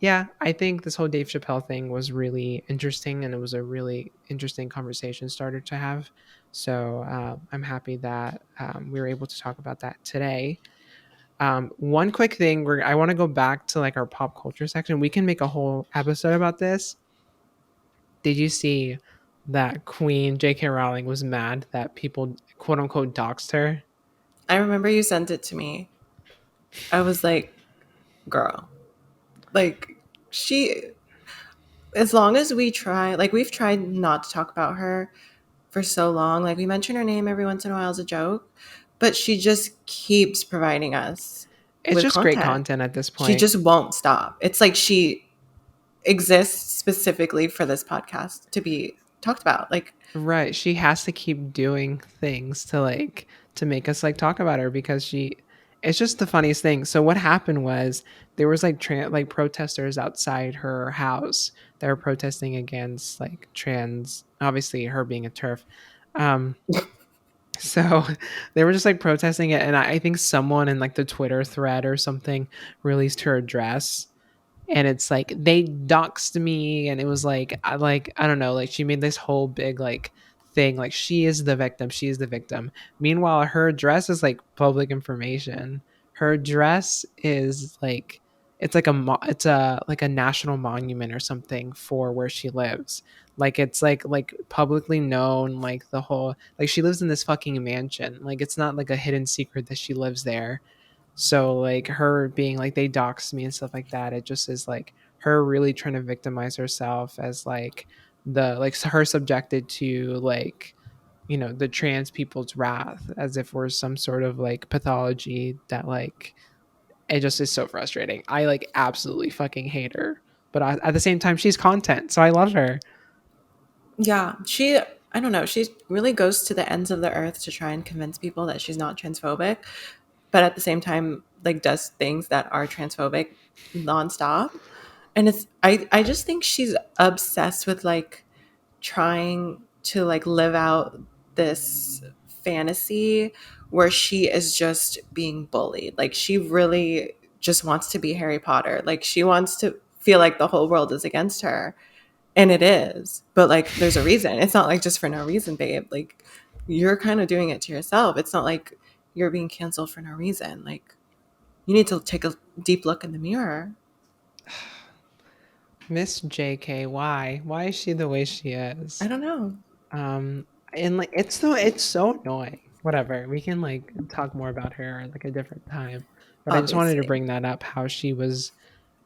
yeah, I think this whole Dave Chappelle thing was really interesting, and it was a really interesting conversation starter to have. So I'm happy that we were able to talk about that today. One quick thing, where I want to go back to like our pop culture section. We can make a whole episode about this. Did you see that Queen J.K. Rowling was mad that people quote unquote doxed her? I remember you sent it to me. I was like, girl, like she, as long as we try, like we've tried not to talk about her for so long. Like we mention her name every once in a while as a joke, but she just keeps providing us It's with just great content. content at this She point. just won't stop. It's like she exists specifically for this podcast to be talked about. Like Right. She has to keep doing things to make us like talk about her because it's just the funniest thing. So what happened was there was like like protesters outside her house that were protesting against like trans, obviously her being a turf. Um So they were just like protesting it, and I think someone in like the Twitter thread or something released her address, and it's like they doxed me, and it was like I don't know, like she made this whole big like thing like she is the victim, she is the victim. Meanwhile, her address is like public information. Her address is like it's like it's a like a national monument or something for where she lives. Like it's like publicly known, like the whole like she lives in this fucking mansion. Like it's not like a hidden secret that she lives there. So like her being like they doxed me and stuff like that, it just is like her really trying to victimize herself as like the like her subjected to like the trans people's wrath as if we're some sort of like pathology that like it just is so frustrating. I like absolutely fucking hate her, but at the same time she's content, so I love her. Yeah, I don't know, she really goes to the ends of the earth to try and convince people that she's not transphobic, but at the same time, like, does things that are transphobic nonstop. And I just think she's obsessed with like trying to like live out this fantasy where she is just being bullied. Like she really just wants to be Harry Potter. Like she wants to feel like the whole world is against her. And it is. But like there's a reason. It's not like just for no reason, babe. Like you're kind of doing it to yourself. It's not like you're being canceled for no reason. Like you need to take a deep look in the mirror. Miss JK, why is she the way she I is? don't know. Um, and like it's so annoying. Whatever. We can like talk more about her like a different time. But I just wanted to Obviously. bring that up how she was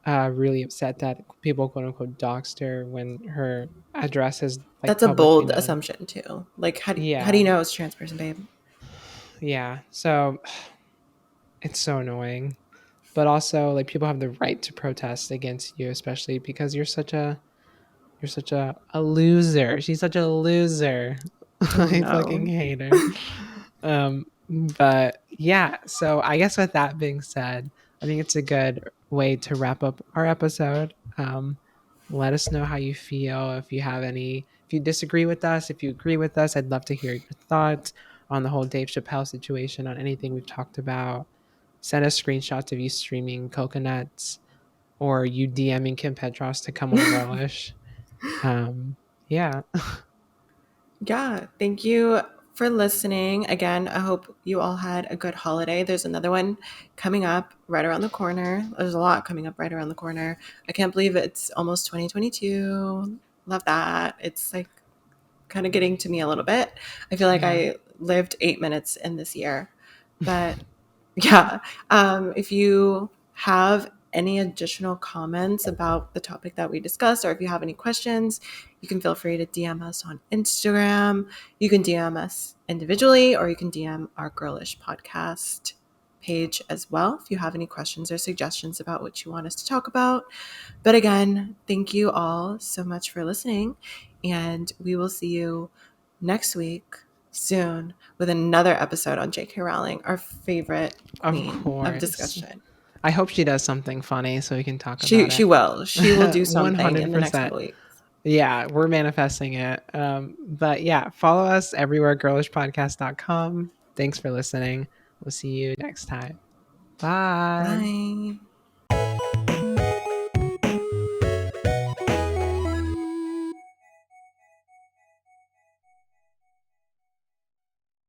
really upset that people quote unquote doxed her when her address is like That's a publicly bold known. assumption too. Like how do you Yeah. know it's a trans person, babe? Yeah. So it's so annoying. But also like people have the right to protest against you, especially because you're such a loser. She's such a loser. Oh I fucking no. hate her. But yeah, so I guess with that being said, I think it's a good way to wrap up our episode. Let us know how you feel. If you disagree with us, if you agree with us, I'd love to hear your thoughts on the whole Dave Chappelle situation, on anything we've talked about. Send us screenshots of you streaming coconuts or you DMing Kim Petras to come on Girlish. Um, yeah. Yeah, thank you for listening. Again, I hope you all had a good holiday. There's another one coming up right around the corner. There's a lot coming up right around the corner. I can't believe it's almost 2022. Love that. It's like kind of getting to me a little bit. I feel like Yeah. I lived 8 minutes in this year. But yeah. If you have any additional comments about the topic that we discussed, or if you have any questions, you can feel free to DM us on Instagram. You can DM us individually, or you can DM our Girlish podcast page as well if you have any questions or suggestions about what you want us to talk about. But again, thank you all so much for listening, and we will see you next week soon with another episode on J.K. Rowling, our favorite Of queen of course. discussion. I hope she does something funny so we can talk She about she it. will. She will do something in the next 100%. couple weeks. Yeah, we're manifesting it. But yeah, follow us everywhere, girlishpodcast.com. Thanks for listening. We'll see you next time. Bye. Bye.